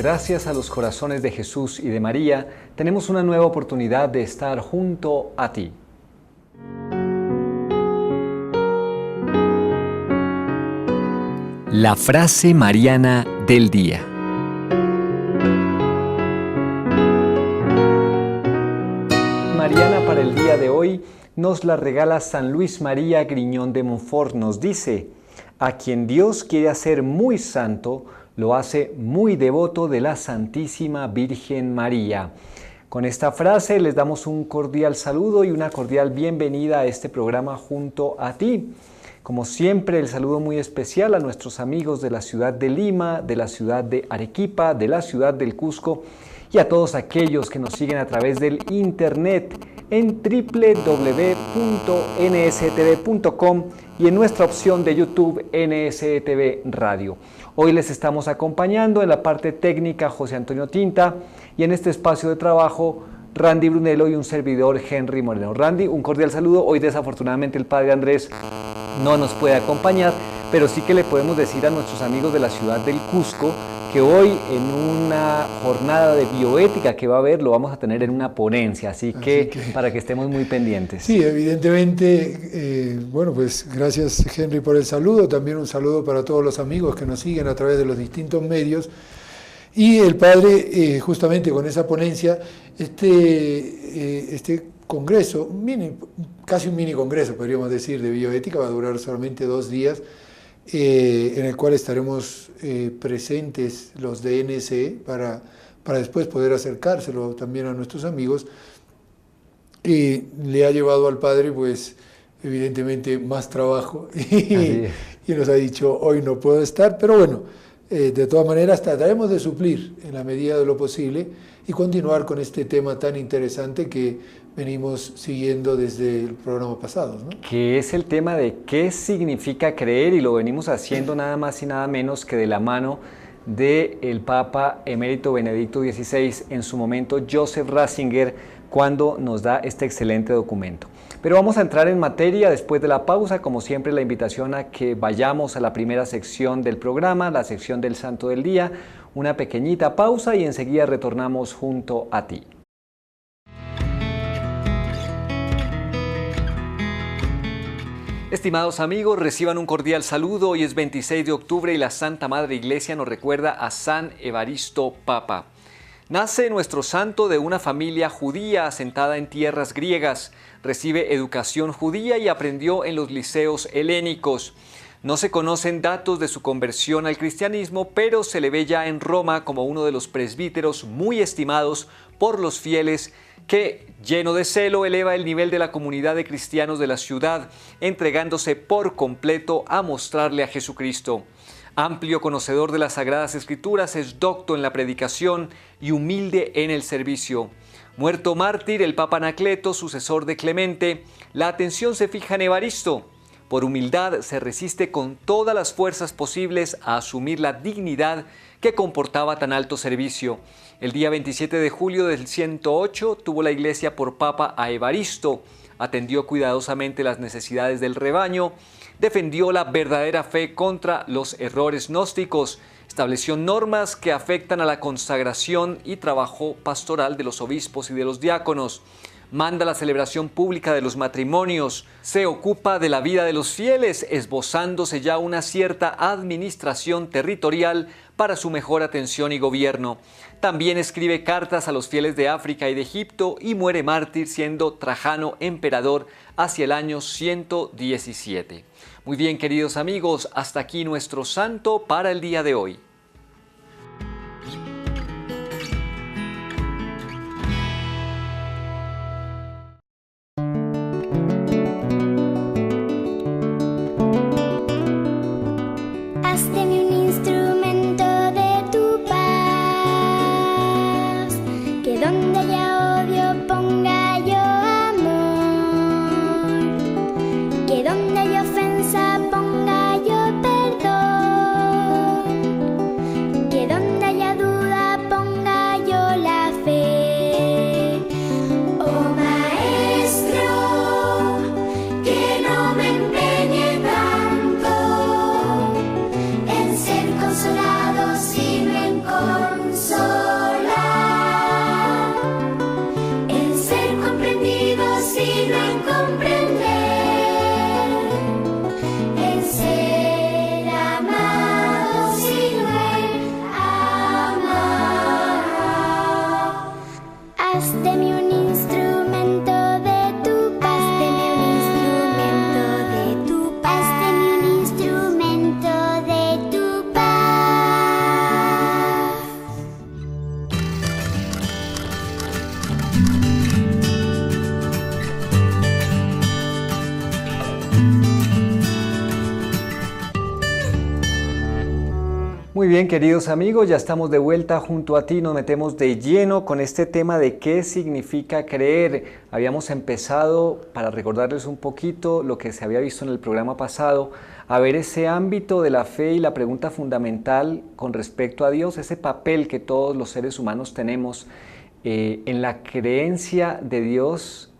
gracias a los corazones de Jesús y de María, tenemos una nueva oportunidad de estar junto a ti. La frase mariana del día. Mariana para el día de hoy nos la regala San Luis María Griñón de Montfort. Nos dice: a quien Dios quiere hacer muy santo, lo hace muy devoto de la Santísima Virgen María. Con esta frase les damos un cordial saludo y una cordial bienvenida a este programa junto a ti. Como siempre, el saludo muy especial a nuestros amigos de la ciudad de Lima, de la ciudad de Arequipa, de la ciudad del Cusco y a todos aquellos que nos siguen a través del internet en www.nstv.com y en nuestra opción de YouTube NSTV Radio. Hoy les estamos acompañando en la parte técnica José Antonio Tinta y en este espacio de trabajo Randy Brunello y un servidor Henry Moreno. Randy, un cordial saludo. Hoy desafortunadamente el padre Andrés no nos puede acompañar, pero sí que le podemos decir a nuestros amigos de la ciudad del Cusco que hoy en una jornada de bioética que va a haber lo vamos a tener en una ponencia, así que para que estemos muy pendientes. Sí, evidentemente, bueno, pues gracias Henry por el saludo, también un saludo para todos los amigos que nos siguen a través de los distintos medios. Y el padre, justamente con esa ponencia, este congreso, casi un mini congreso, podríamos decir, de bioética, va a durar solamente 2 días, en el cual estaremos presentes los de NSE para después poder acercárselo también a nuestros amigos. Le ha llevado al padre, pues, evidentemente, más trabajo y nos ha dicho, hoy no puedo estar, pero bueno, de todas maneras trataremos de suplir en la medida de lo posible y continuar con este tema tan interesante que venimos siguiendo desde el programa pasado, ¿no? Que es el tema de qué significa creer, y lo venimos haciendo nada más y nada menos que de la mano del Papa Emérito Benedicto XVI, en su momento Joseph Ratzinger, cuando nos da este excelente documento. Pero vamos a entrar en materia después de la pausa. Como siempre, la invitación a que vayamos a la primera sección del programa, la sección del Santo del Día, una pequeñita pausa y enseguida retornamos junto a ti. Estimados amigos, reciban un cordial saludo. Hoy es 26 de octubre y la Santa Madre Iglesia nos recuerda a San Evaristo Papa. Nace nuestro santo de una familia judía asentada en tierras griegas. Recibe educación judía y aprendió en los liceos helénicos. No se conocen datos de su conversión al cristianismo, pero se le ve ya en Roma como uno de los presbíteros muy estimados por los fieles, que, lleno de celo, eleva el nivel de la comunidad de cristianos de la ciudad, entregándose por completo a mostrarle a Jesucristo. Amplio conocedor de las Sagradas Escrituras, es docto en la predicación y humilde en el servicio. Muerto mártir el Papa Anacleto, sucesor de Clemente, la atención se fija en Evaristo. Por humildad se resiste con todas las fuerzas posibles a asumir la dignidad que comportaba tan alto servicio. El día 27 de julio del 108 tuvo la Iglesia por Papa a Evaristo, atendió cuidadosamente las necesidades del rebaño, defendió la verdadera fe contra los errores gnósticos, estableció normas que afectan a la consagración y trabajo pastoral de los obispos y de los diáconos, manda la celebración pública de los matrimonios, se ocupa de la vida de los fieles, esbozándose ya una cierta administración territorial para su mejor atención y gobierno. También escribe cartas a los fieles de África y de Egipto y muere mártir siendo Trajano emperador hacia el año 117. Muy bien, queridos amigos, hasta aquí nuestro santo para el día de hoy. Consolado, sino en consuelo. Muy bien, queridos amigos, ya estamos de vuelta junto a ti, nos metemos de lleno con este tema de qué significa creer. Habíamos empezado, para recordarles un poquito lo que se había visto en el programa pasado, a ver ese ámbito de la fe y la pregunta fundamental con respecto a Dios, ese papel que todos los seres humanos tenemos en la creencia de Dios,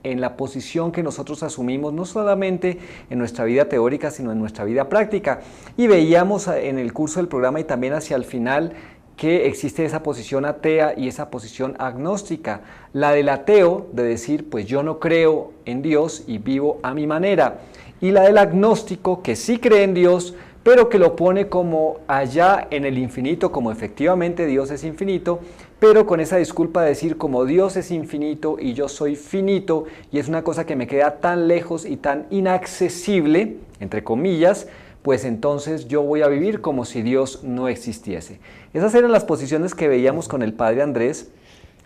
en la posición que nosotros asumimos, no solamente en nuestra vida teórica, sino en nuestra vida práctica. Y veíamos en el curso del programa y también hacia el final que existe esa posición atea y esa posición agnóstica. La del ateo, de decir, pues yo no creo en Dios y vivo a mi manera. Y la del agnóstico, que sí cree en Dios, pero que lo pone como allá en el infinito, como efectivamente Dios es infinito, pero con esa disculpa de decir como Dios es infinito y yo soy finito, y es una cosa que me queda tan lejos y tan inaccesible, entre comillas, pues entonces yo voy a vivir como si Dios no existiese. Esas eran las posiciones que veíamos con el padre Andrés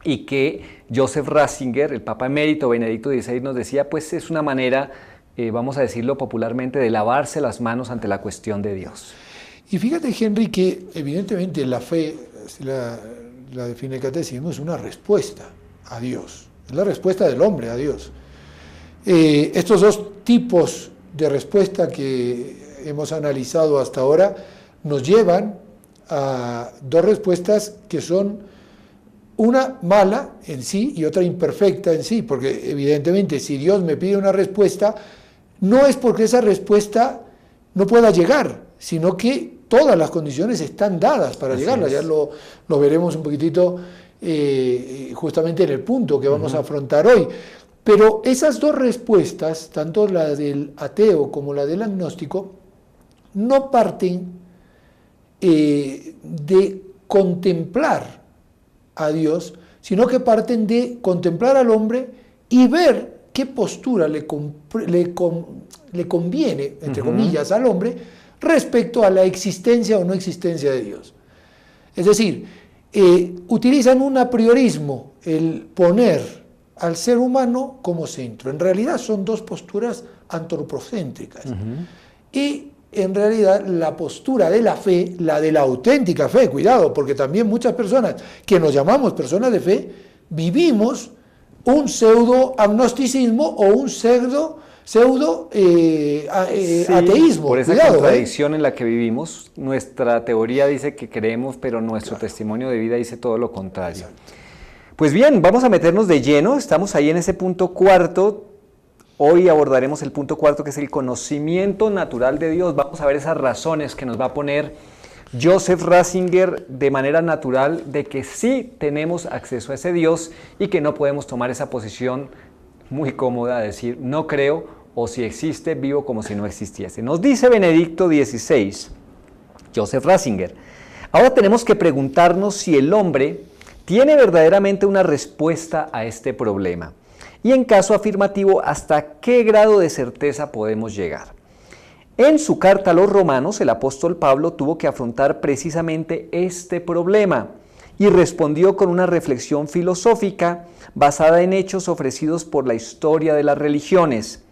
y que Joseph Ratzinger, el Papa Emérito Benedicto XVI, nos decía, pues es una manera, vamos a decirlo popularmente, de lavarse las manos ante la cuestión de Dios. Y fíjate, Henry, que evidentemente la fe, la define el catecismo, es una respuesta a Dios, es la respuesta del hombre a Dios. Estos dos tipos de respuesta que hemos analizado hasta ahora nos llevan a dos respuestas que son una mala en sí y otra imperfecta en sí, porque evidentemente si Dios me pide una respuesta, no es porque esa respuesta no pueda llegar, sino que todas las condiciones están dadas para llegarla. Ya lo veremos un poquitito justamente en el punto que vamos a afrontar hoy. Pero esas dos respuestas, tanto la del ateo como la del agnóstico, no parten de contemplar a Dios, sino que parten de contemplar al hombre y ver qué postura le conviene, entre comillas, al hombre respecto a la existencia o no existencia de Dios. Es decir, utilizan un apriorismo, el poner al ser humano como centro. En realidad son dos posturas antropocéntricas. Y en realidad la postura de la fe, la de la auténtica fe, cuidado, porque también muchas personas que nos llamamos personas de fe, vivimos un pseudo-agnosticismo o un pseudo ateísmo. Por esa contradicción en la que vivimos, nuestra teoría dice que creemos, pero nuestro testimonio de vida dice todo lo contrario. Exacto. Pues bien, vamos a meternos de lleno, estamos ahí en ese punto cuarto. Hoy abordaremos el punto cuarto, que es el conocimiento natural de Dios. Vamos a ver esas razones que nos va a poner Joseph Ratzinger de manera natural de que sí tenemos acceso a ese Dios y que no podemos tomar esa posición muy cómoda de decir no creo, o si existe, vivo como si no existiese. Nos dice Benedicto XVI, Joseph Ratzinger, ahora tenemos que preguntarnos si el hombre tiene verdaderamente una respuesta a este problema. Y en caso afirmativo, ¿hasta qué grado de certeza podemos llegar? En su carta a los Romanos, el apóstol Pablo tuvo que afrontar precisamente este problema y respondió con una reflexión filosófica basada en hechos ofrecidos por la historia de las religiones.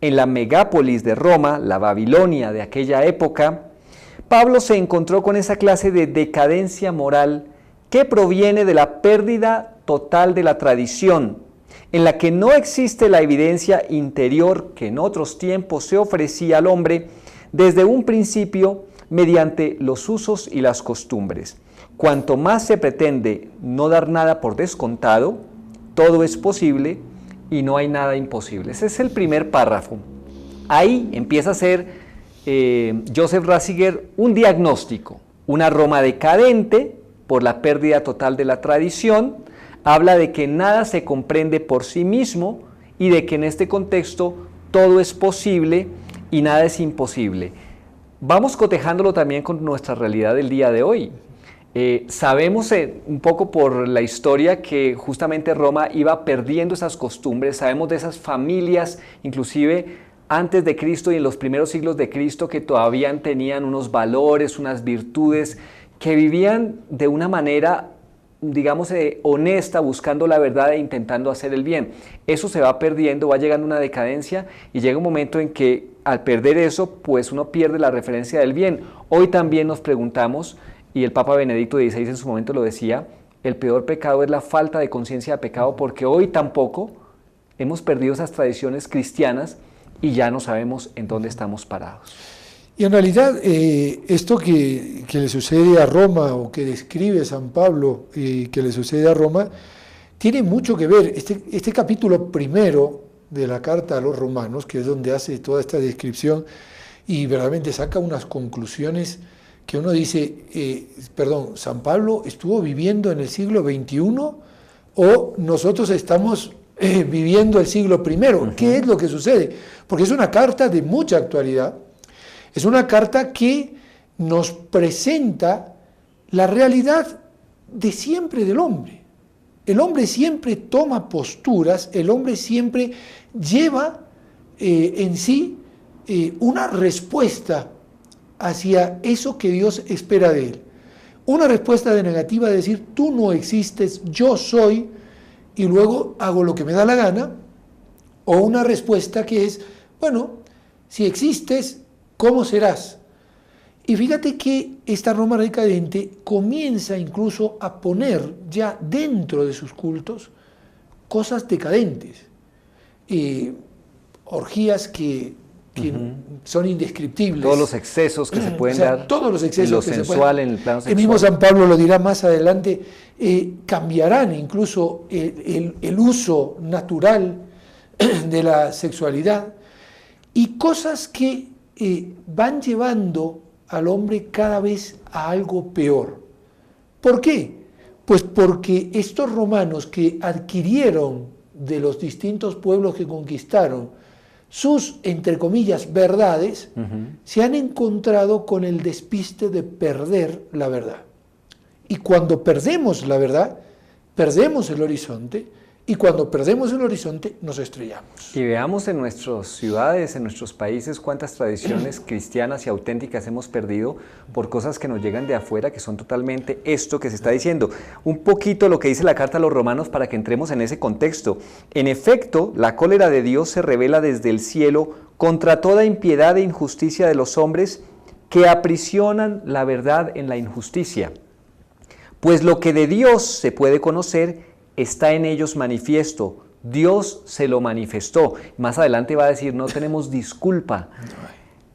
En la megápolis de Roma, la Babilonia de aquella época, Pablo se encontró con esa clase de decadencia moral que proviene de la pérdida total de la tradición, en la que no existe la evidencia interior que en otros tiempos se ofrecía al hombre desde un principio mediante los usos y las costumbres. Cuanto más se pretende no dar nada por descontado, todo es posible y no hay nada imposible. Ese es el primer párrafo. Ahí empieza a ser Joseph Ratzinger un diagnóstico, una Roma decadente por la pérdida total de la tradición. Habla de que nada se comprende por sí mismo y de que en este contexto todo es posible y nada es imposible. Vamos cotejándolo también con nuestra realidad del día de hoy. Sabemos un poco por la historia que justamente Roma iba perdiendo esas costumbres, sabemos de esas familias, inclusive antes de Cristo y en los primeros siglos de Cristo, que todavía tenían unos valores, unas virtudes, que vivían de una manera digamos, honesta, buscando la verdad e intentando hacer el bien. Eso se va perdiendo, va llegando una decadencia y llega un momento en que al perder eso, pues uno pierde la referencia del bien. Hoy también nos preguntamos, y el Papa Benedicto XVI en su momento lo decía, el peor pecado es la falta de conciencia de pecado, porque hoy tampoco hemos perdido esas tradiciones cristianas y ya no sabemos en dónde estamos parados. Y en realidad esto que le sucede a Roma o que describe San Pablo que le sucede a Roma, tiene mucho que ver. Este capítulo primero de la carta a los romanos, que es donde hace toda esta descripción y verdaderamente saca unas conclusiones que uno dice, San Pablo estuvo viviendo en el siglo XXI o nosotros estamos viviendo el siglo I. ¿Qué es lo que sucede? Porque es una carta de mucha actualidad. Es una carta que nos presenta la realidad de siempre del hombre. El hombre siempre toma posturas, el hombre siempre lleva en sí una respuesta hacia eso que Dios espera de él. Una respuesta de negativa de decir, tú no existes, yo soy, y luego hago lo que me da la gana, o una respuesta que es, bueno, si existes, ¿cómo serás? Y fíjate que esta Roma decadente comienza incluso a poner ya dentro de sus cultos cosas decadentes, orgías que son indescriptibles. Todos los excesos que se pueden dar. Todos los excesos lo que sensual se pueden. En el plano sexual. El mismo San Pablo lo dirá más adelante, cambiarán incluso el uso natural de la sexualidad y cosas que van llevando al hombre cada vez a algo peor. ¿Por qué? Pues porque estos romanos que adquirieron de los distintos pueblos que conquistaron sus, entre comillas, verdades, se han encontrado con el despiste de perder la verdad. Y cuando perdemos la verdad, perdemos el horizonte, y cuando perdemos el horizonte, nos estrellamos. Y veamos en nuestras ciudades, en nuestros países, cuántas tradiciones cristianas y auténticas hemos perdido por cosas que nos llegan de afuera, que son totalmente esto que se está diciendo. Un poquito lo que dice la carta a los romanos para que entremos en ese contexto. En efecto, la cólera de Dios se revela desde el cielo contra toda impiedad e injusticia de los hombres que aprisionan la verdad en la injusticia. Pues lo que de Dios se puede conocer está en ellos manifiesto, Dios se lo manifestó. Más adelante va a decir, no tenemos disculpa,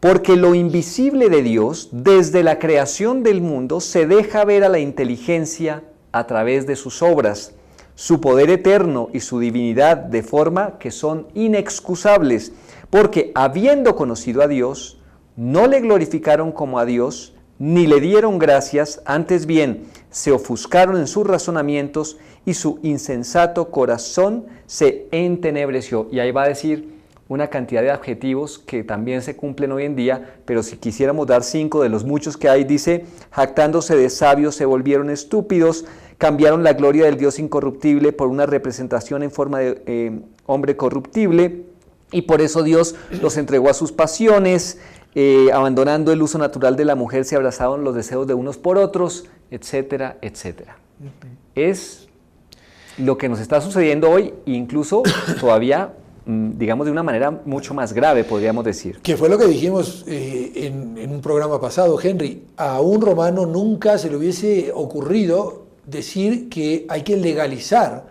porque lo invisible de Dios, desde la creación del mundo, se deja ver a la inteligencia a través de sus obras, su poder eterno y su divinidad, de forma que son inexcusables, porque habiendo conocido a Dios, no le glorificaron como a Dios, ni le dieron gracias, antes bien, se ofuscaron en sus razonamientos y su insensato corazón se entenebreció. Y ahí va a decir una cantidad de adjetivos que también se cumplen hoy en día, pero si quisiéramos dar 5 de los muchos que hay, dice, jactándose de sabios se volvieron estúpidos, cambiaron la gloria del Dios incorruptible por una representación en forma de hombre corruptible, y por eso Dios los entregó a sus pasiones, abandonando el uso natural de la mujer, se abrazaron los deseos de unos por otros, etcétera, etcétera. Es lo que nos está sucediendo hoy, incluso todavía, digamos, de una manera mucho más grave, podríamos decir. Que fue lo que dijimos en un programa pasado, Henry. A un romano nunca se le hubiese ocurrido decir que hay que legalizar,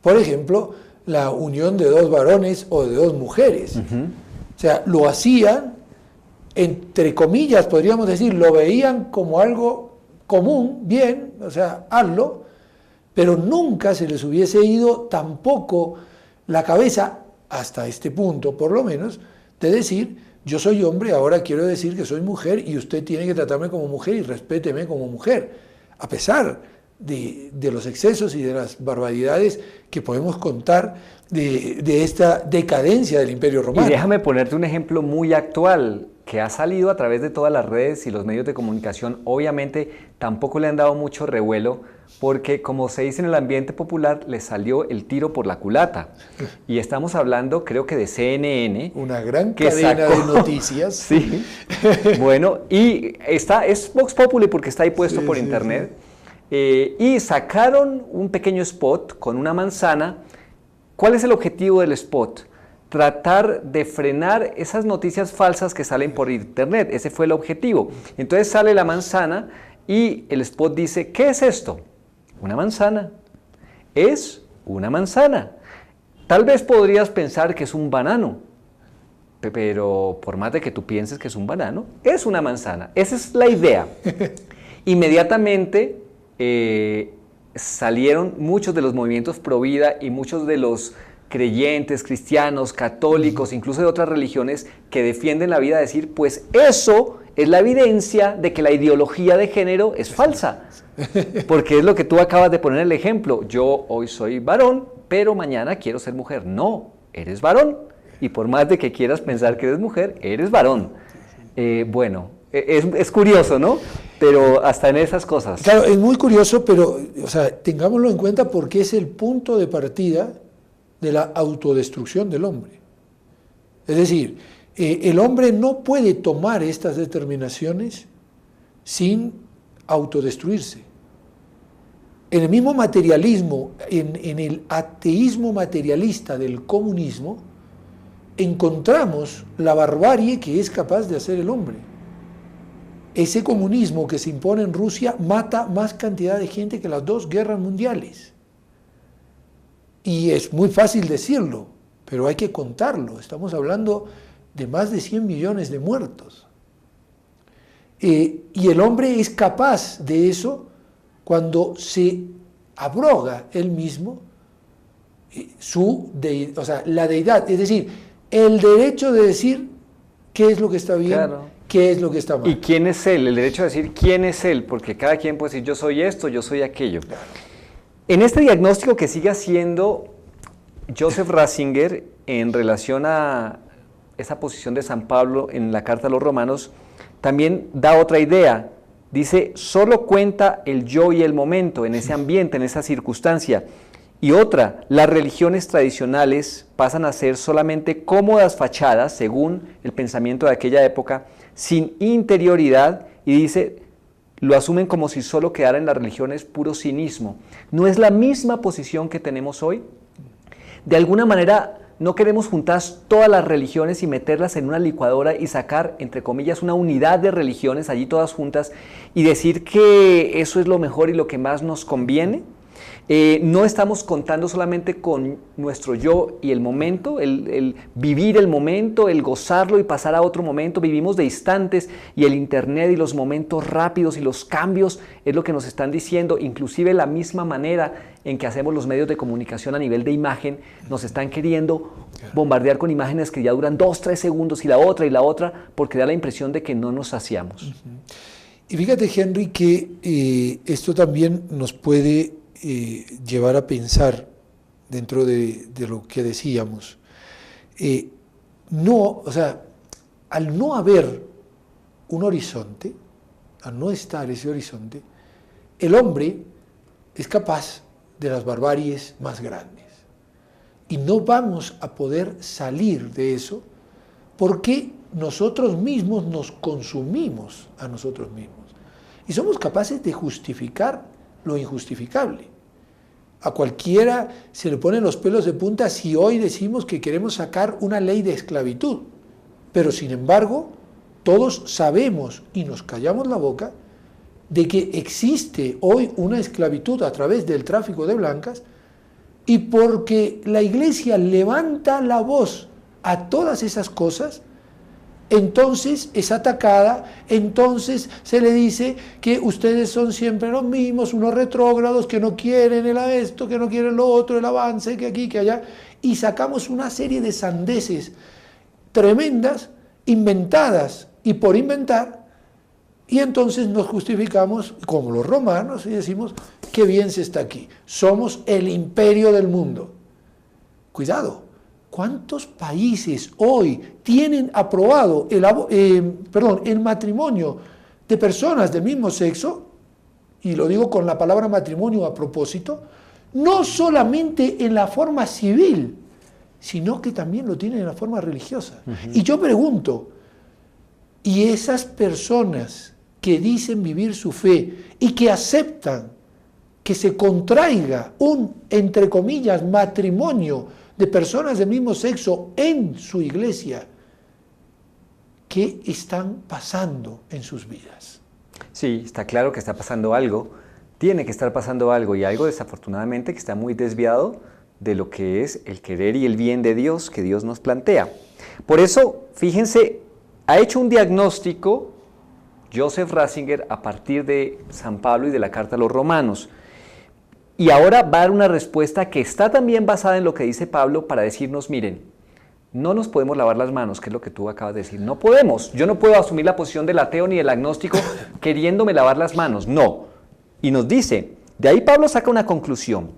por ejemplo, la unión de 2 varones o de 2 mujeres. O sea, lo hacían, entre comillas, podríamos decir, lo veían como algo común, bien, o sea, hazlo, pero nunca se les hubiese ido tampoco la cabeza, hasta este punto por lo menos, de decir, yo soy hombre, ahora quiero decir que soy mujer y usted tiene que tratarme como mujer y respéteme como mujer, a pesar de los excesos y de las barbaridades que podemos contar de esta decadencia del Imperio Romano. Y déjame ponerte un ejemplo muy actual, que ha salido a través de todas las redes y los medios de comunicación. Obviamente tampoco le han dado mucho revuelo, porque como se dice en el ambiente popular, le salió el tiro por la culata. Y estamos hablando, creo que de CNN. Una gran cadena de noticias. Sí. Bueno, y es Vox Populi porque está ahí puesto por internet. y sacaron un pequeño spot con una manzana. ¿Cuál es el objetivo del spot? Tratar de frenar esas noticias falsas que salen por internet. Ese fue el objetivo. Entonces sale la manzana y el spot dice, ¿qué es esto? Una manzana. Es una manzana. Tal vez podrías pensar que es un banano, pero por más de que tú pienses que es un banano, es una manzana. Esa es la idea. Inmediatamente salieron muchos de los movimientos pro vida y muchos de los creyentes, cristianos, católicos, incluso de otras religiones que defienden la vida, decir, pues eso es la evidencia de que la ideología de género es falsa. Porque es lo que tú acabas de poner el ejemplo. Yo hoy soy varón, pero mañana quiero ser mujer. No, eres varón. Y por más de que quieras pensar que eres mujer, eres varón. Bueno, es curioso, ¿no? Pero hasta en esas cosas. Claro, es muy curioso, pero o sea, tengámoslo en cuenta porque es el punto de partida de la autodestrucción del hombre. Es decir, el hombre no puede tomar estas determinaciones sin autodestruirse. En el mismo materialismo, en el ateísmo materialista del comunismo, encontramos la barbarie que es capaz de hacer el hombre. Ese comunismo que se impone en Rusia mata más cantidad de gente que las 2 guerras mundiales. Y es muy fácil decirlo, pero hay que contarlo. Estamos hablando de más de 100 millones de muertos. Y el hombre es capaz de eso cuando se abroga él mismo o sea, la deidad. Es decir, el derecho de decir qué es lo que está bien, claro, qué es lo que está mal. ¿Y quién es él? El derecho de decir quién es él, porque cada quien puede decir yo soy esto, yo soy aquello. Claro. En este diagnóstico que sigue haciendo Joseph Ratzinger en relación a esa posición de San Pablo en la carta a los Romanos, también da otra idea. Dice, solo cuenta el yo y el momento en ese ambiente, en esa circunstancia. Y otra, las religiones tradicionales pasan a ser solamente cómodas fachadas, según el pensamiento de aquella época, sin interioridad, y dice, lo asumen como si solo quedara en las religiones puro cinismo. ¿No es la misma posición que tenemos hoy? De alguna manera, no queremos juntar todas las religiones y meterlas en una licuadora y sacar, entre comillas, una unidad de religiones allí todas juntas y decir que eso es lo mejor y lo que más nos conviene. No estamos contando solamente con nuestro yo y el momento, el vivir el momento, el gozarlo y pasar a otro momento. Vivimos de instantes y el internet y los momentos rápidos y los cambios es lo que nos están diciendo. Inclusive la misma manera en que hacemos los medios de comunicación a nivel de imagen, nos están queriendo bombardear con imágenes que ya duran 2, 3 segundos y la otra, porque da la impresión de que no nos saciamos. Y fíjate, Henry, que esto también nos puede llevar a pensar dentro de lo que decíamos. O sea, al no haber un horizonte, al no estar ese horizonte, el hombre es capaz de las barbaries más grandes. Y no vamos a poder salir de eso porque nosotros mismos nos consumimos a nosotros mismos. Y somos capaces de justificar lo injustificable. A cualquiera se le ponen los pelos de punta si hoy decimos que queremos sacar una ley de esclavitud, pero sin embargo todos sabemos y nos callamos la boca de que existe hoy una esclavitud a través del tráfico de blancas, y porque la Iglesia levanta la voz a todas esas cosas, entonces es atacada, entonces se le dice que ustedes son siempre los mismos, unos retrógrados que no quieren esto, que no quieren lo otro, el avance, que aquí, que allá, y sacamos una serie de sandeces tremendas, inventadas y por inventar, y entonces nos justificamos como los romanos y decimos, qué bien se está aquí, somos el imperio del mundo. Cuidado. ¿Cuántos países hoy tienen aprobado el matrimonio de personas del mismo sexo? Y lo digo con la palabra matrimonio a propósito, no solamente en la forma civil, sino que también lo tienen en la forma religiosa. Y yo pregunto, ¿y esas personas que dicen vivir su fe y que aceptan que se contraiga un, entre comillas, matrimonio de personas del mismo sexo en su iglesia, ¿qué están pasando en sus vidas? Sí, está claro que está pasando algo, tiene que estar pasando algo, y algo desafortunadamente que está muy desviado de lo que es el querer y el bien de Dios que Dios nos plantea. Por eso, fíjense, ha hecho un diagnóstico Joseph Ratzinger a partir de San Pablo y de la carta a los romanos. Y ahora va a dar una respuesta que está también basada en lo que dice Pablo para decirnos, miren, no nos podemos lavar las manos, que es lo que tú acabas de decir. No podemos. Yo no puedo asumir la posición del ateo ni del agnóstico queriéndome lavar las manos. No. Y nos dice, de ahí Pablo saca una conclusión.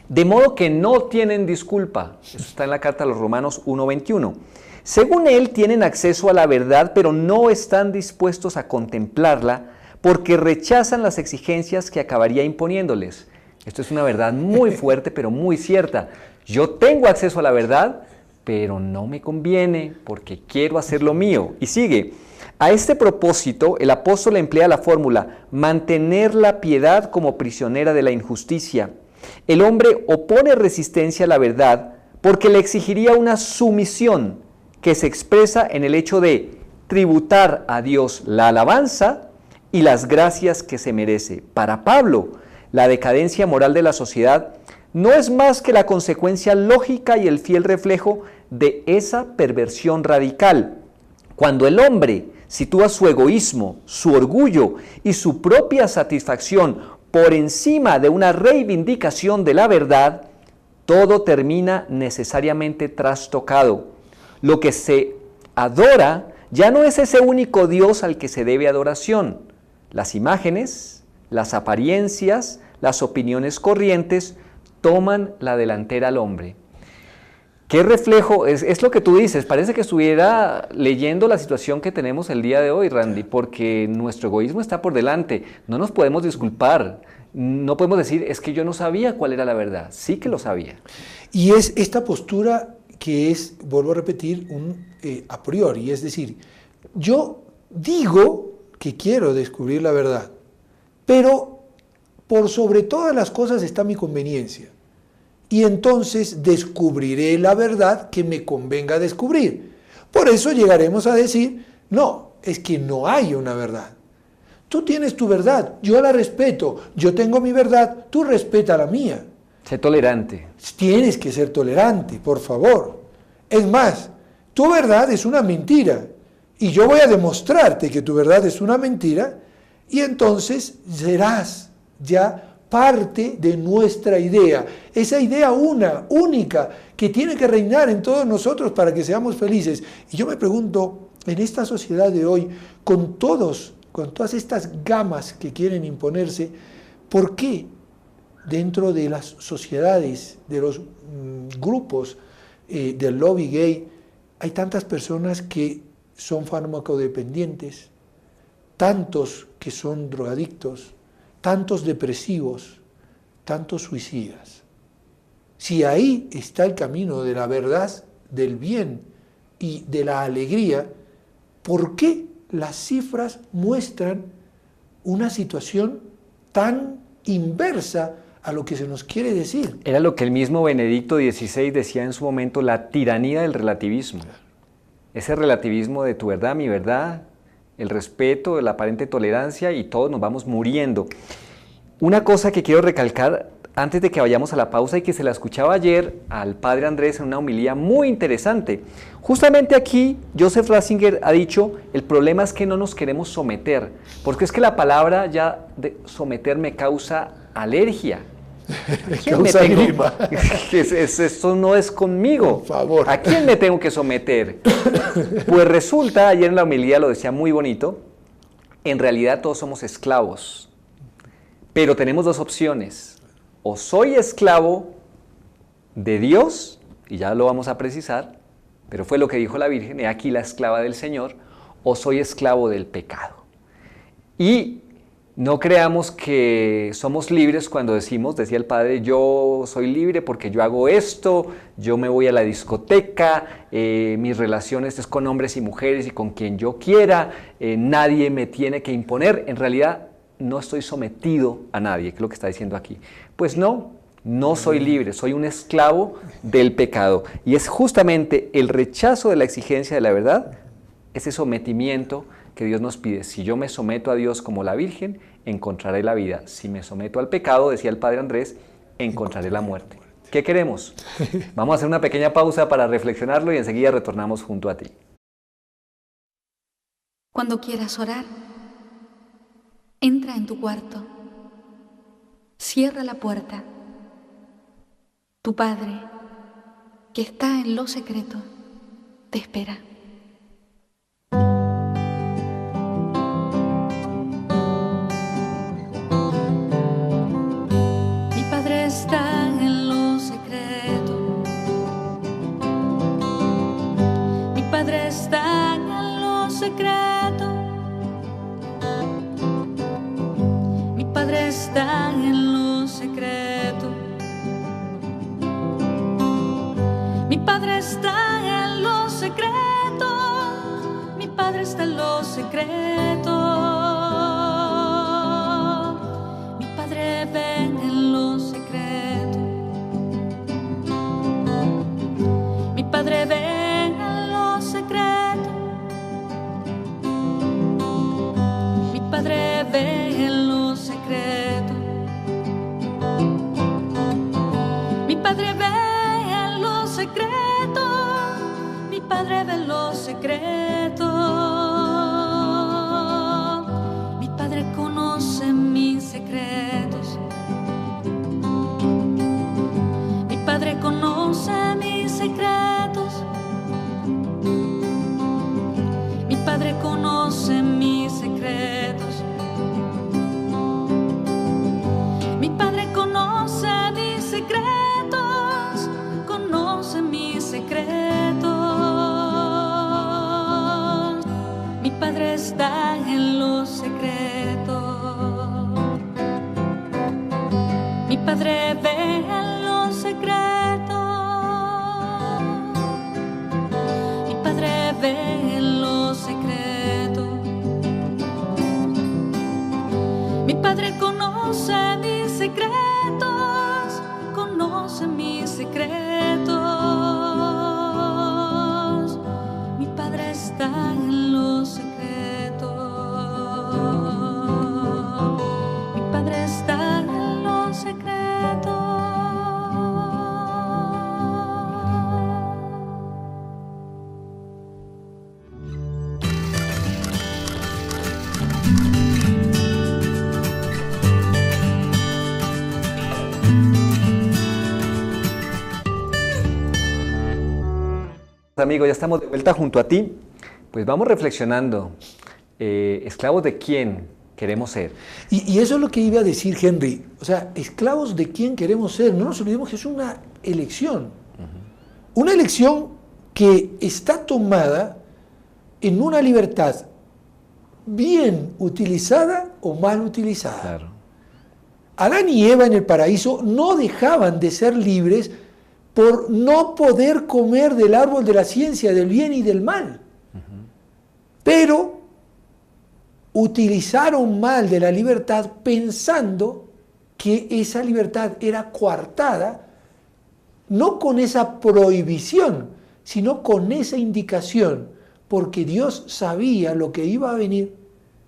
De modo que no tienen disculpa. Eso está en la carta a los Romanos 1:21. Según él, tienen acceso a la verdad, pero no están dispuestos a contemplarla porque rechazan las exigencias que acabaría imponiéndoles. Esto es una verdad muy fuerte, pero muy cierta. Yo tengo acceso a la verdad, pero no me conviene porque quiero hacer lo mío. Y sigue. A este propósito, el apóstol emplea la fórmula, mantener la piedad como prisionera de la injusticia. El hombre opone resistencia a la verdad porque le exigiría una sumisión que se expresa en el hecho de tributar a Dios la alabanza y las gracias que se merece. Para Pablo, la decadencia moral de la sociedad no es más que la consecuencia lógica y el fiel reflejo de esa perversión radical. Cuando el hombre sitúa su egoísmo, su orgullo y su propia satisfacción por encima de una reivindicación de la verdad, todo termina necesariamente trastocado. Lo que se adora ya no es ese único Dios al que se debe adoración. Las imágenes, las apariencias, las opiniones corrientes toman la delantera al hombre. ¿Qué reflejo? Es lo que tú dices, parece que estuviera leyendo la situación que tenemos el día de hoy, Randy, porque nuestro egoísmo está por delante, no nos podemos disculpar, no podemos decir, es que yo no sabía cuál era la verdad, sí que lo sabía. Y es esta postura que es, vuelvo a repetir, un a priori, es decir, yo digo que quiero descubrir la verdad, pero por sobre todas las cosas está mi conveniencia. Y entonces descubriré la verdad que me convenga descubrir. Por eso llegaremos a decir, no, es que no hay una verdad. Tú tienes tu verdad, yo la respeto, yo tengo mi verdad, tú respeta la mía. Sé tolerante. Tienes que ser tolerante, por favor. Es más, tu verdad es una mentira y yo voy a demostrarte que tu verdad es una mentira y entonces serás ya parte de nuestra idea, esa idea única, que tiene que reinar en todos nosotros para que seamos felices. Y yo me pregunto, en esta sociedad de hoy, con todas estas gamas que quieren imponerse, ¿por qué dentro de las sociedades, de los grupos del lobby gay, hay tantas personas que son farmacodependientes, tantos que son drogadictos, tantos depresivos, tantos suicidas? Si ahí está el camino de la verdad, del bien y de la alegría, ¿por qué las cifras muestran una situación tan inversa a lo que se nos quiere decir? Era lo que el mismo Benedicto XVI decía en su momento, la tiranía del relativismo. Ese relativismo de tu verdad, mi verdad, el respeto, la aparente tolerancia y todos nos vamos muriendo. Una cosa que quiero recalcar antes de que vayamos a la pausa y que se la escuchaba ayer al padre Andrés en una homilía muy interesante. Justamente aquí Joseph Ratzinger ha dicho, el problema es que no nos queremos someter, porque es que la palabra ya de someter me causa alergia. Causa grima. Esto no es conmigo. Por favor. ¿A quién me tengo que someter? Pues resulta, ayer en la homilía lo decía muy bonito, en realidad todos somos esclavos, pero tenemos dos opciones. O soy esclavo de Dios, y ya lo vamos a precisar, pero fue lo que dijo la Virgen, he aquí la esclava del Señor, o soy esclavo del pecado. Y no creamos que somos libres cuando decimos, decía el Padre, yo soy libre porque yo hago esto, yo me voy a la discoteca, mis relaciones es con hombres y mujeres y con quien yo quiera, nadie me tiene que imponer. En realidad, no estoy sometido a nadie, que es lo que está diciendo aquí. Pues no, no soy libre, soy un esclavo del pecado. Y es justamente el rechazo de la exigencia de la verdad, ese sometimiento que Dios nos pide. Si yo me someto a Dios como la Virgen, encontraré la vida. Si me someto al pecado, decía el Padre Andrés, encontraré la muerte. ¿Qué queremos? Vamos a hacer una pequeña pausa para reflexionarlo y enseguida retornamos junto a ti. Cuando quieras orar, entra en tu cuarto, cierra la puerta. Tu Padre, que está en lo secreto, te espera. Mi Padre está en lo secreto. Mi Padre está en lo secreto. Mi Padre está en lo secreto. Mi Padre está en lo secreto. Mi Padre está en lo secreto. Mi Padre ve en lo secreto. Mi Padre ve en lo secreto. Mi Padre ve en lo secreto. Mi Padre ve en lo secreto. Mi Padre ve en lo secreto. Mi Padre conoce mis secretos. Mi Padre conoce mis secretos. Mi Padre conoce mis secretos. Mi Padre conoce mis secretos. Conoce mis secretos. Mi Padre está en lo secreto. Mi Padre ve en lo secreto. Mi Padre ve en lo secreto. Mi Padre conoce mis secretos. Conoce mis secretos. Mi Padre está en lo secreto. Mi Padre está en lo secreto. Amigos, ya estamos de vuelta junto a ti. Pues vamos reflexionando. ¿Esclavos de quién queremos ser? Y eso es lo que iba a decir Henry. O sea, esclavos de quién queremos ser. No nos olvidemos que es una elección. Una elección que está tomada en una libertad bien utilizada o mal utilizada. Claro. Adán y Eva en el paraíso no dejaban de ser libres por no poder comer del árbol de la ciencia del bien y del mal. Pero utilizaron mal de la libertad pensando que esa libertad era coartada, no con esa prohibición, sino con esa indicación, porque Dios sabía lo que iba a venir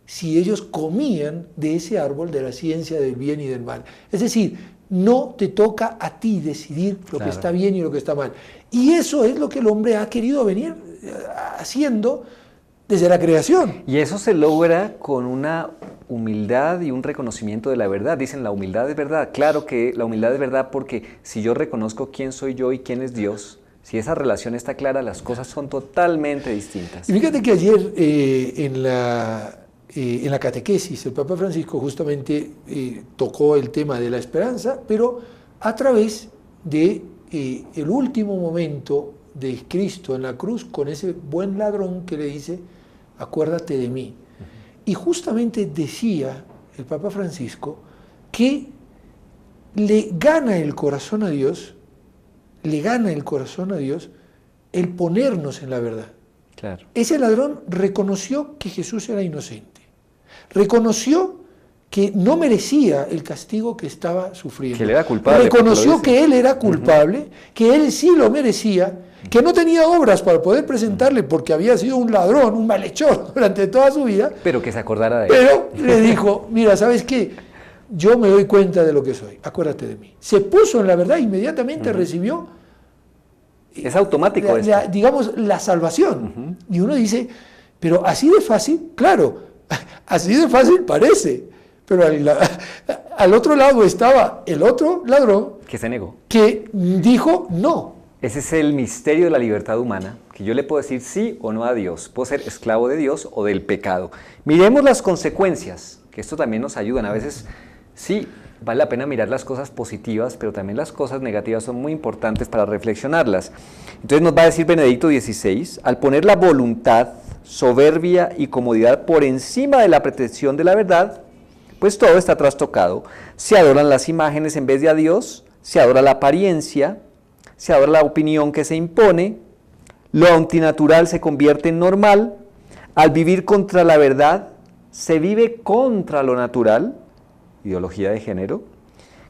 si ellos comían de ese árbol de la ciencia del bien y del mal. Es decir, no te toca a ti decidir lo que está bien y lo que está mal. Y eso es lo que el hombre ha querido venir haciendo desde la creación. Y eso se logra con una humildad y un reconocimiento de la verdad. Dicen, la humildad es verdad. Claro que la humildad es verdad porque si yo reconozco quién soy yo y quién es Dios, si esa relación está clara, las cosas son totalmente distintas. Y fíjate que ayer en la catequesis el Papa Francisco justamente tocó el tema de la esperanza, pero a través de el último momento de Cristo en la cruz con ese buen ladrón que le dice, acuérdate de mí. Y justamente decía el Papa Francisco que le gana el corazón a Dios el ponernos en la verdad. Claro. Ese ladrón reconoció que Jesús era inocente. Reconoció que no merecía el castigo que estaba sufriendo. Que él era culpable. Reconoció que él era culpable, que él sí lo merecía, que no tenía obras para poder presentarle porque había sido un ladrón, un malhechor durante toda su vida. Pero que se acordara de él. Pero le dijo, mira, ¿sabes qué? Yo me doy cuenta de lo que soy, acuérdate de mí. Se puso en la verdad, inmediatamente recibió... Es automático digamos, la salvación. Y uno dice, pero así de fácil, claro, así de fácil parece. Pero al otro lado estaba el otro ladrón que se negó, que dijo no. Ese es el misterio de la libertad humana, que yo le puedo decir sí o no a Dios. Puedo ser esclavo de Dios o del pecado. Miremos las consecuencias, que esto también nos ayudan. A veces sí, vale la pena mirar las cosas positivas, pero también las cosas negativas son muy importantes para reflexionarlas. Entonces nos va a decir Benedicto XVI, al poner la voluntad, soberbia y comodidad por encima de la pretensión de la verdad, pues todo está trastocado. Se adoran las imágenes en vez de a Dios, se adora la apariencia, se adora la opinión que se impone, lo antinatural se convierte en normal, al vivir contra la verdad, se vive contra lo natural, ideología de género,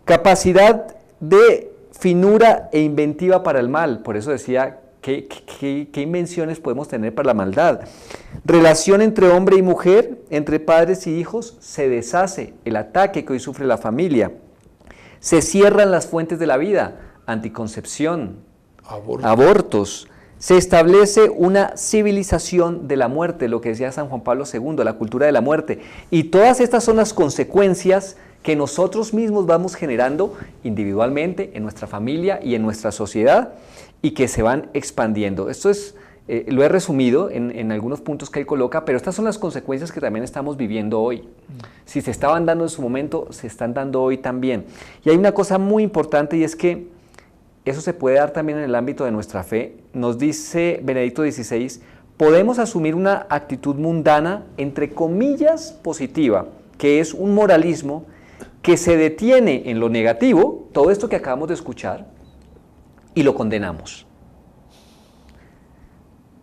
capacidad de finura e inventiva para el mal, por eso decía, ¿qué invenciones podemos tener para la maldad? Relación entre hombre y mujer, entre padres y hijos, se deshace, el ataque que hoy sufre la familia. Se cierran las fuentes de la vida, anticoncepción, abortos. Se establece una civilización de la muerte, lo que decía San Juan Pablo II, la cultura de la muerte. Y todas estas son las consecuencias que nosotros mismos vamos generando individualmente, en nuestra familia y en nuestra sociedad, y que se van expandiendo. Esto es, lo he resumido en algunos puntos que él coloca, pero estas son las consecuencias que también estamos viviendo hoy. Si se estaban dando en su momento, se están dando hoy también. Y hay una cosa muy importante, y es que eso se puede dar también en el ámbito de nuestra fe. Nos dice Benedicto XVI, podemos asumir una actitud mundana, entre comillas, positiva, que es un moralismo que se detiene en lo negativo, todo esto que acabamos de escuchar, y lo condenamos.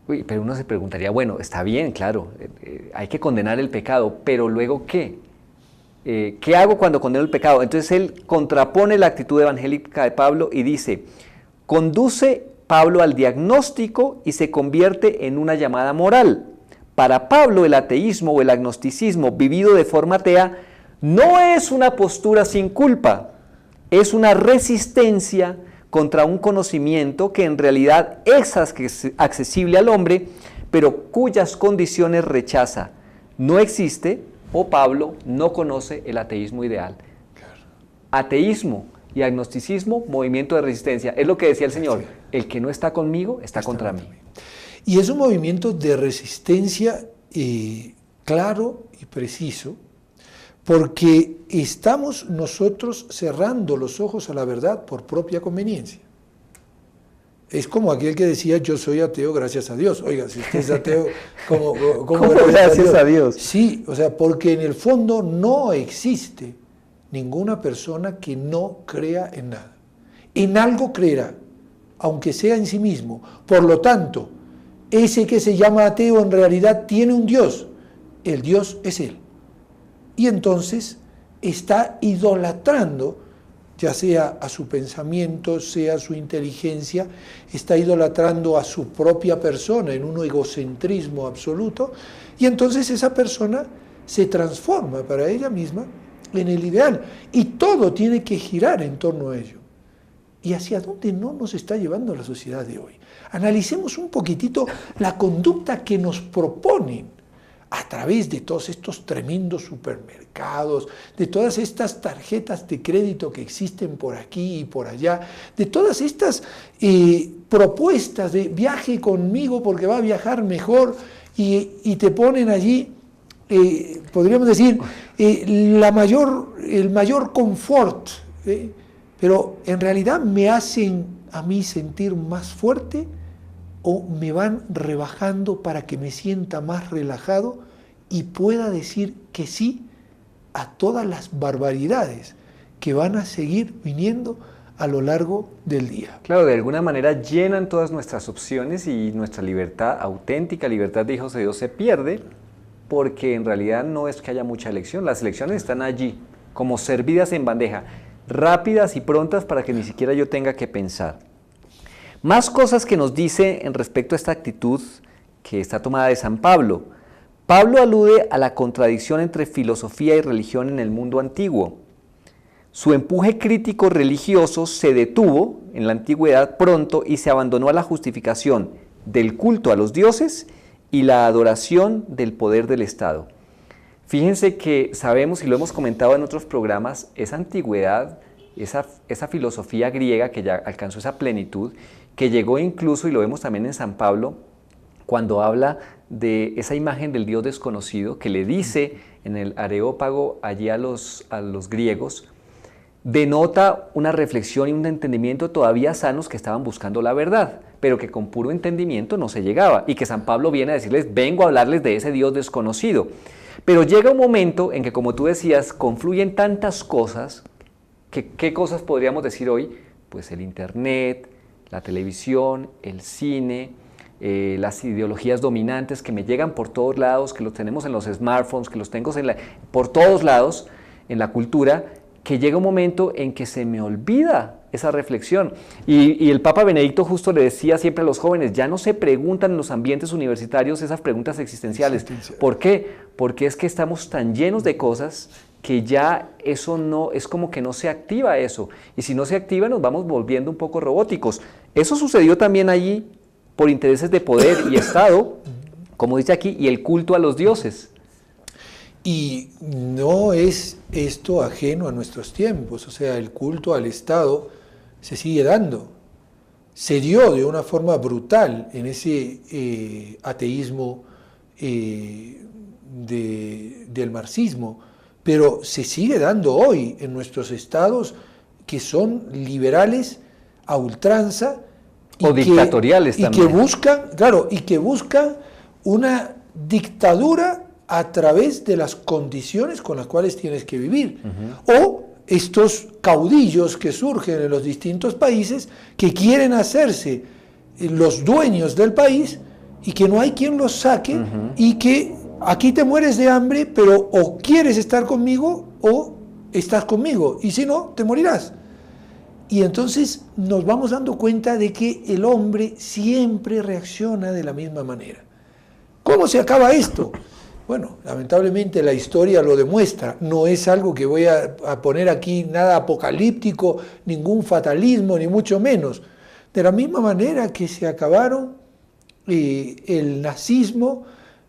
Uy, pero uno se preguntaría, bueno, está bien, claro, hay que condenar el pecado, pero luego ¿qué? ¿Qué hago cuando condeno el pecado? Entonces él contrapone la actitud evangélica de Pablo y dice, conduce Pablo al diagnóstico y se convierte en una llamada moral. Para Pablo el ateísmo o el agnosticismo vivido de forma atea no es una postura sin culpa, es una resistencia contra un conocimiento que en realidad es accesible al hombre, pero cuyas condiciones rechaza. No existe, o Pablo no conoce el ateísmo ideal. Ateísmo y agnosticismo, movimiento de resistencia. Es lo que decía el Señor, el que no está conmigo está contra mí. Y es un movimiento de resistencia claro y preciso, porque estamos nosotros cerrando los ojos a la verdad por propia conveniencia. Es como aquel que decía, yo soy ateo gracias a Dios. Oiga, si usted es ateo, ¿cómo gracias a Dios? Sí, o sea, porque en el fondo no existe ninguna persona que no crea en nada. En algo creerá, aunque sea en sí mismo. Por lo tanto, ese que se llama ateo en realidad tiene un Dios. El Dios es él. Y entonces está idolatrando, ya sea a su pensamiento, sea a su inteligencia, está idolatrando a su propia persona en un egocentrismo absoluto, y entonces esa persona se transforma para ella misma en el ideal, y todo tiene que girar en torno a ello. ¿Y hacia dónde no nos está llevando la sociedad de hoy? Analicemos un poquitito la conducta que nos proponen a través de todos estos tremendos supermercados, de todas estas tarjetas de crédito que existen por aquí y por allá, de todas estas propuestas de viaje conmigo porque va a viajar mejor, y te ponen allí, podríamos decir, el mayor confort, pero en realidad me hacen a mí sentir más fuerte, o me van rebajando para que me sienta más relajado y pueda decir que sí a todas las barbaridades que van a seguir viniendo a lo largo del día. Claro, de alguna manera llenan todas nuestras opciones y nuestra libertad, auténtica libertad de hijos de Dios, se pierde porque en realidad no es que haya mucha elección, las elecciones están allí, como servidas en bandeja, rápidas y prontas para que ni siquiera yo tenga que pensar. Más cosas que nos dice en respecto a esta actitud que está tomada de San Pablo. Pablo alude a la contradicción entre filosofía y religión en el mundo antiguo. Su empuje crítico religioso se detuvo en la antigüedad pronto y se abandonó a la justificación del culto a los dioses y la adoración del poder del Estado. Fíjense que sabemos, y lo hemos comentado en otros programas, esa antigüedad, esa filosofía griega que ya alcanzó esa plenitud, que llegó incluso, y lo vemos también en San Pablo, cuando habla de esa imagen del Dios desconocido, que le dice en el Areópago allí a los griegos, denota una reflexión y un entendimiento todavía sanos que estaban buscando la verdad, pero que con puro entendimiento no se llegaba, y que San Pablo viene a decirles, vengo a hablarles de ese Dios desconocido. Pero llega un momento en que, como tú decías, confluyen tantas cosas, ¿qué cosas podríamos decir hoy? Pues el Internet, la televisión, el cine, las ideologías dominantes que me llegan por todos lados, que los tenemos en los smartphones, que los tengo por todos lados, en la cultura, que llega un momento en que se me olvida esa reflexión. Y el Papa Benedicto justo le decía siempre a los jóvenes, ya no se preguntan en los ambientes universitarios esas preguntas existenciales. ¿Por qué? Porque es que estamos tan llenos de cosas que ya eso no, es como que no se activa eso. Y si no se activa nos vamos volviendo un poco robóticos. Eso sucedió también allí por intereses de poder y Estado, como dice aquí, y el culto a los dioses. Y no es esto ajeno a nuestros tiempos, o sea, el culto al Estado se sigue dando. Se dio de una forma brutal en ese ateísmo del marxismo, pero se sigue dando hoy en nuestros estados que son liberales a ultranza. O dictatoriales también. Y que buscan una dictadura a través de las condiciones con las cuales tienes que vivir. O estos caudillos que surgen en los distintos países que quieren hacerse los dueños del país y que no hay quien los saque y que aquí te mueres de hambre, pero o quieres estar conmigo o estás conmigo y si no, te morirás. Y entonces nos vamos dando cuenta de que el hombre siempre reacciona de la misma manera. ¿Cómo se acaba esto? Bueno, lamentablemente la historia lo demuestra, no es algo que voy a poner aquí nada apocalíptico, ningún fatalismo, ni mucho menos. De la misma manera que se acabaron el nazismo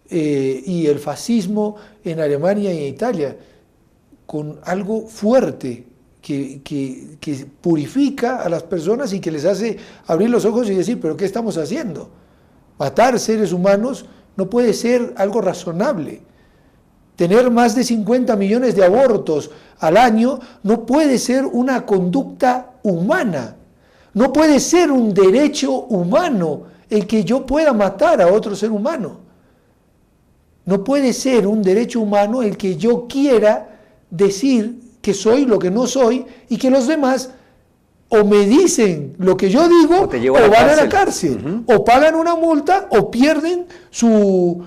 y el fascismo en Alemania y en Italia, con algo fuerte que purifica a las personas y que les hace abrir los ojos y decir, ¿pero qué estamos haciendo? Matar seres humanos no puede ser algo razonable. Tener más de 50 millones de abortos al año no puede ser una conducta humana. No puede ser un derecho humano el que yo pueda matar a otro ser humano. No puede ser un derecho humano el que yo quiera decir que soy lo que no soy y que los demás o me dicen lo que yo digo o van a la cárcel, o pagan una multa o pierden su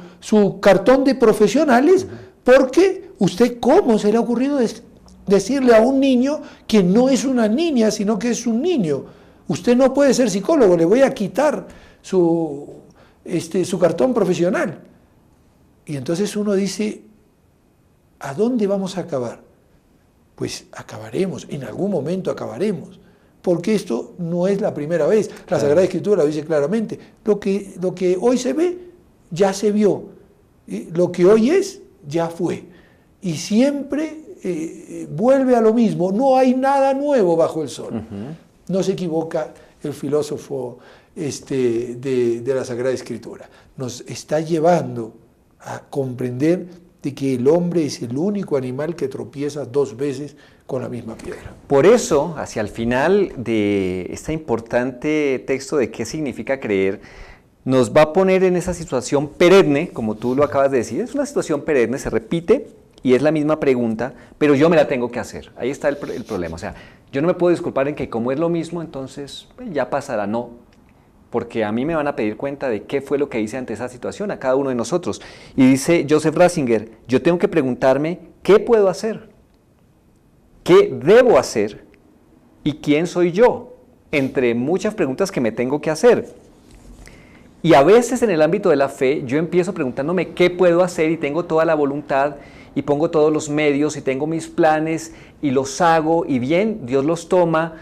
cartón de profesionales, porque usted, ¿cómo se le ha ocurrido decirle a un niño que no es una niña, sino que es un niño? Usted no puede ser psicólogo, le voy a quitar su cartón profesional. Y entonces uno dice, ¿a dónde vamos a acabar? Pues acabaremos, en algún momento acabaremos. Porque esto no es la primera vez. La Sagrada Escritura lo dice claramente. Lo que hoy se ve, ya se vio. Lo que hoy es, ya fue. Y siempre vuelve a lo mismo. No hay nada nuevo bajo el sol. No se equivoca el filósofo de la Sagrada Escritura. Nos está llevando a comprender de que el hombre es el único animal que tropieza 2 veces con la misma piedra. Por eso, hacia el final de este importante texto de qué significa creer, nos va a poner en esa situación perenne, como tú lo acabas de decir, es una situación perenne, se repite y es la misma pregunta, pero yo me la tengo que hacer. Ahí está el problema. O sea, yo no me puedo disculpar en que como es lo mismo, entonces ya pasará. No. porque a mí me van a pedir cuenta de qué fue lo que hice ante esa situación, a cada uno de nosotros. Y dice Joseph Ratzinger, yo tengo que preguntarme qué puedo hacer, qué debo hacer y quién soy yo, entre muchas preguntas que me tengo que hacer. Y a veces en el ámbito de la fe yo empiezo preguntándome qué puedo hacer y tengo toda la voluntad y pongo todos los medios y tengo mis planes y los hago y bien, Dios los toma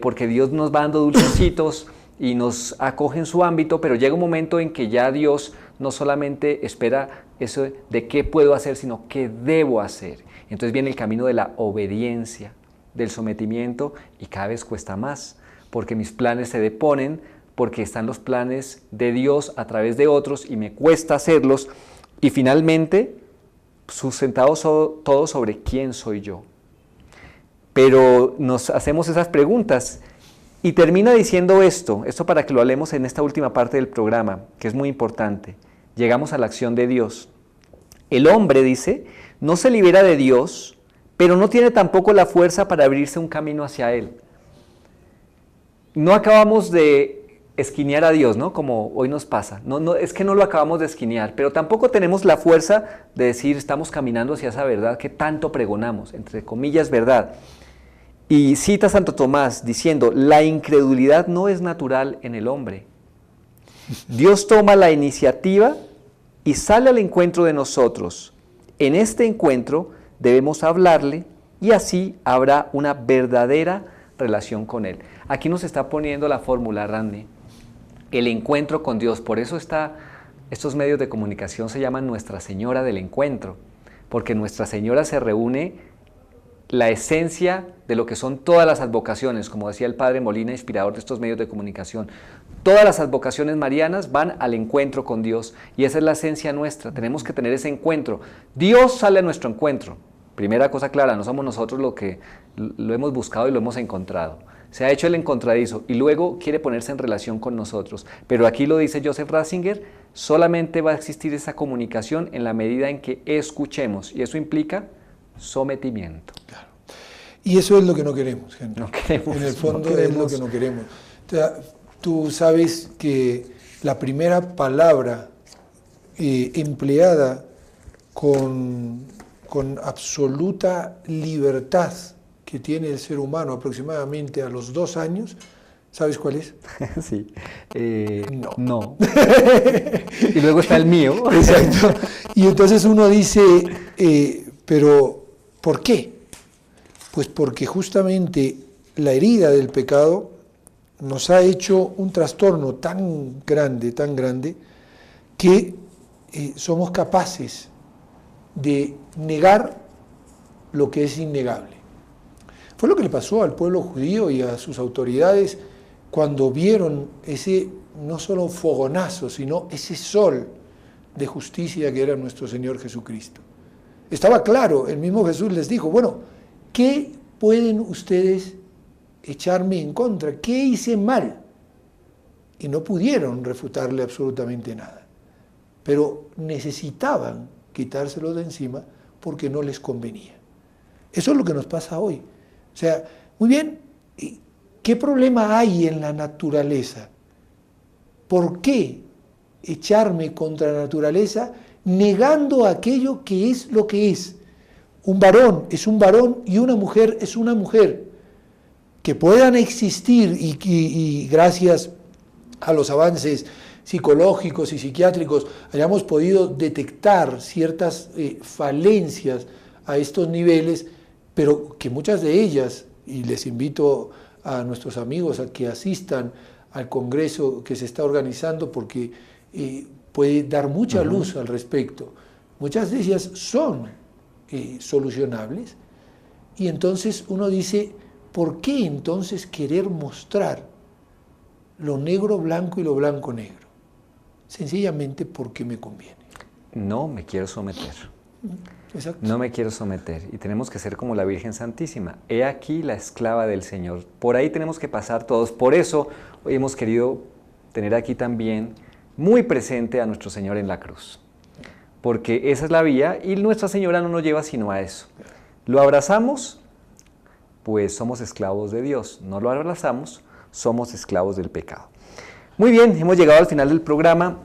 porque Dios nos va dando dulcecitos y nos acoge en su ámbito, pero llega un momento en que ya Dios no solamente espera eso de qué puedo hacer, sino qué debo hacer. Entonces viene el camino de la obediencia, del sometimiento y cada vez cuesta más, porque mis planes se deponen, porque están los planes de Dios a través de otros y me cuesta hacerlos y finalmente sustentados todo sobre quién soy yo. Pero nos hacemos esas preguntas y termina diciendo esto para que lo hablemos en esta última parte del programa, que es muy importante. Llegamos a la acción de Dios. El hombre, dice, no se libera de Dios, pero no tiene tampoco la fuerza para abrirse un camino hacia Él. No acabamos de esquinear a Dios, ¿no? Como hoy nos pasa. No, es que no lo acabamos de esquinear, pero tampoco tenemos la fuerza de decir estamos caminando hacia esa verdad que tanto pregonamos, entre comillas, verdad. Y cita a Santo Tomás diciendo, la incredulidad no es natural en el hombre. Dios toma la iniciativa y sale al encuentro de nosotros. En este encuentro debemos hablarle y así habrá una verdadera relación con Él. Aquí nos está poniendo la fórmula, Randy, el encuentro con Dios. Por eso estos medios de comunicación se llaman Nuestra Señora del Encuentro, porque Nuestra Señora se reúne la esencia de lo que son todas las advocaciones, como decía el Padre Molina, inspirador de estos medios de comunicación. Todas las advocaciones marianas van al encuentro con Dios y esa es la esencia nuestra, tenemos que tener ese encuentro. Dios sale a nuestro encuentro. Primera cosa clara, no somos nosotros lo que lo hemos buscado y lo hemos encontrado. Se ha hecho el encontradizo y luego quiere ponerse en relación con nosotros. Pero aquí lo dice Joseph Ratzinger, solamente va a existir esa comunicación en la medida en que escuchemos y eso implica sometimiento. Claro. Y eso es lo que no queremos, Henry. No queremos. En el fondo es lo que no queremos. O sea, tú sabes que la primera palabra empleada con absoluta libertad que tiene el ser humano aproximadamente a los 2 años, ¿sabes cuál es? Sí. No. Y luego está el mío. Exacto. Y entonces uno dice, pero ¿por qué? Pues porque justamente la herida del pecado nos ha hecho un trastorno tan grande, que somos capaces de negar lo que es innegable. Fue lo que le pasó al pueblo judío y a sus autoridades cuando vieron ese no solo fogonazo, sino ese sol de justicia que era nuestro Señor Jesucristo. Estaba claro, el mismo Jesús les dijo, bueno, ¿qué pueden ustedes echarme en contra? ¿Qué hice mal? Y no pudieron refutarle absolutamente nada. Pero necesitaban quitárselo de encima porque no les convenía. Eso es lo que nos pasa hoy. O sea, muy bien, ¿qué problema hay en la naturaleza? ¿Por qué echarme contra la naturaleza negando aquello que es lo que es? Un varón es un varón y una mujer es una mujer. Que puedan existir y gracias a los avances psicológicos y psiquiátricos hayamos podido detectar ciertas falencias a estos niveles, pero que muchas de ellas, y les invito a nuestros amigos a que asistan al congreso que se está organizando porque puede dar mucha luz al respecto, muchas de ellas son solucionables, y entonces uno dice, ¿por qué entonces querer mostrar lo negro blanco y lo blanco negro? Sencillamente porque me conviene. No me quiero someter. Exacto. No me quiero someter. Y tenemos que ser como la Virgen Santísima. He aquí la esclava del Señor. Por ahí tenemos que pasar todos. Por eso hoy hemos querido tener aquí también muy presente a nuestro Señor en la cruz. Porque esa es la vía y Nuestra Señora no nos lleva sino a eso. ¿Lo abrazamos? Pues somos esclavos de Dios. No lo abrazamos, somos esclavos del pecado. Muy bien, hemos llegado al final del programa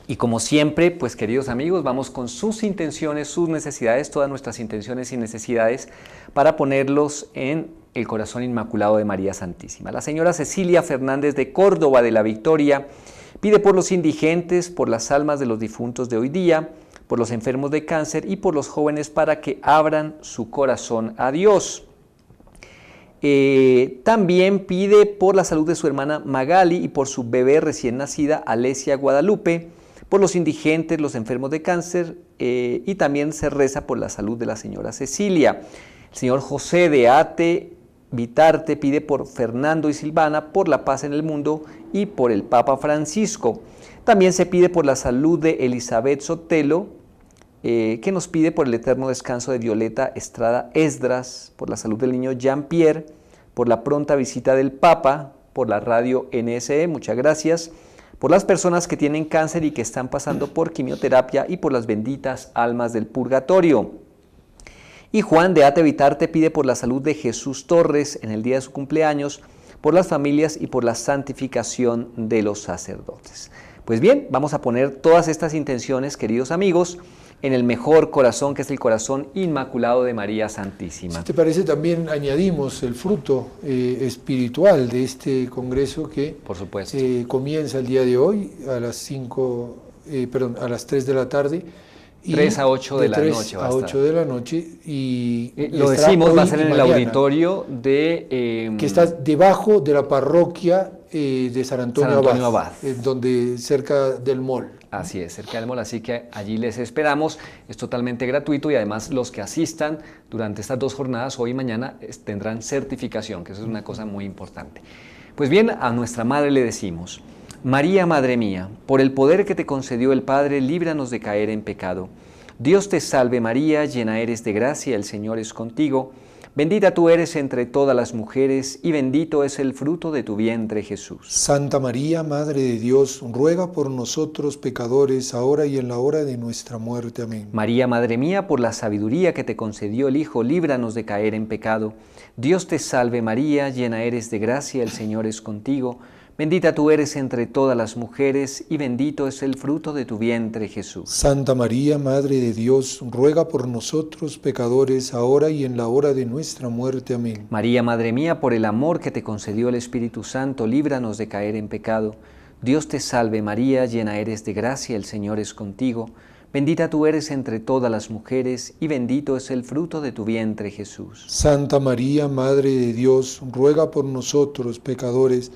y como siempre, pues queridos amigos, vamos con sus intenciones, sus necesidades, todas nuestras intenciones y necesidades para ponerlos en el corazón inmaculado de María Santísima. La señora Cecilia Fernández de Córdoba de la Victoria pide por los indigentes, por las almas de los difuntos de hoy día, por los enfermos de cáncer y por los jóvenes para que abran su corazón a Dios. También pide por la salud de su hermana Magali y por su bebé recién nacida, Alesia Guadalupe, por los indigentes, los enfermos de cáncer, y también se reza por la salud de la señora Cecilia. El señor José de Ate Vitarte pide por Fernando y Silvana, por la paz en el mundo y por el Papa Francisco. También se pide por la salud de Elizabeth Sotelo, que nos pide por el eterno descanso de Violeta Estrada Esdras, por la salud del niño Jean-Pierre, por la pronta visita del Papa, por la radio NSE, muchas gracias, por las personas que tienen cáncer y que están pasando por quimioterapia y por las benditas almas del purgatorio. Y Juan de Ate Vitarte pide por la salud de Jesús Torres en el día de su cumpleaños, por las familias y por la santificación de los sacerdotes. Pues bien, vamos a poner todas estas intenciones, queridos amigos, en el mejor corazón, que es el corazón inmaculado de María Santísima. Si te parece, también añadimos el fruto espiritual de este congreso que por supuesto, comienza el día de hoy a las 3 de la tarde. 3 a 8 de la noche. 3 a 8 de la noche. Y lo decimos, va a ser en el auditorio de... que está debajo de la parroquia de San Antonio Abad, donde, cerca del mall. Así es, cerca del mall, así que allí les esperamos. Es totalmente gratuito y además los que asistan durante estas 2 jornadas, hoy y mañana, tendrán certificación, que eso es una cosa muy importante. Pues bien, a nuestra Madre le decimos: María, Madre mía, por el poder que te concedió el Padre, líbranos de caer en pecado. Dios te salve María, llena eres de gracia, el Señor es contigo. Bendita tú eres entre todas las mujeres, y bendito es el fruto de tu vientre, Jesús. Santa María, Madre de Dios, ruega por nosotros pecadores, ahora y en la hora de nuestra muerte. Amén. María, Madre mía, por la sabiduría que te concedió el Hijo, líbranos de caer en pecado. Dios te salve María, llena eres de gracia, el Señor es contigo. Bendita tú eres entre todas las mujeres, y bendito es el fruto de tu vientre, Jesús. Santa María, Madre de Dios, ruega por nosotros pecadores, ahora y en la hora de nuestra muerte. Amén. María, Madre mía, por el amor que te concedió el Espíritu Santo, líbranos de caer en pecado. Dios te salve María, llena eres de gracia, el Señor es contigo. Bendita tú eres entre todas las mujeres, y bendito es el fruto de tu vientre, Jesús. Santa María, Madre de Dios, ruega por nosotros pecadores,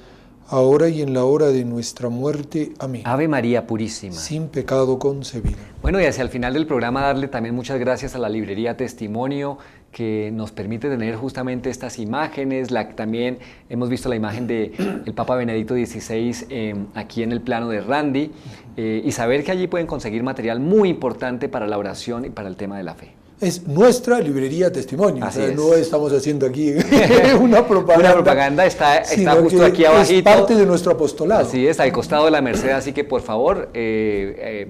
ahora y en la hora de nuestra muerte. Amén. Ave María Purísima, sin pecado concebida. Bueno, y hacia el final del programa darle también muchas gracias a la librería Testimonio, que nos permite tener justamente estas imágenes. También hemos visto la imagen del Papa Benedicto XVI aquí en el plano de Randy, y saber que allí pueden conseguir material muy importante para la oración y para el tema de la fe. Es nuestra librería Testimonio. Así o sea, es. No estamos haciendo aquí una propaganda. Una propaganda está justo aquí abajito. Es parte de nuestro apostolado. Así es, al costado de la Merced, así que por favor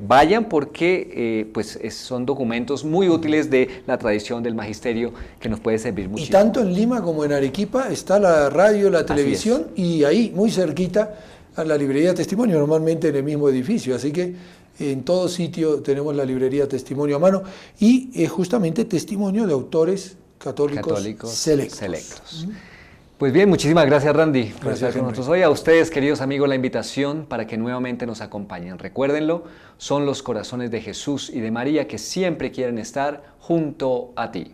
vayan, porque son documentos muy útiles de la tradición del magisterio que nos puede servir muchísimo. Y tanto en Lima como en Arequipa está la radio, la televisión, y ahí muy cerquita a la librería Testimonio, normalmente en el mismo edificio, así que en todo sitio tenemos la librería Testimonio a mano, y justamente testimonio de autores católicos selectos. Pues bien, muchísimas gracias, Randy, por estar con Henry. nosotros hoy. A ustedes, queridos amigos, la invitación para que nuevamente nos acompañen. Recuérdenlo, son los corazones de Jesús y de María que siempre quieren estar junto a ti.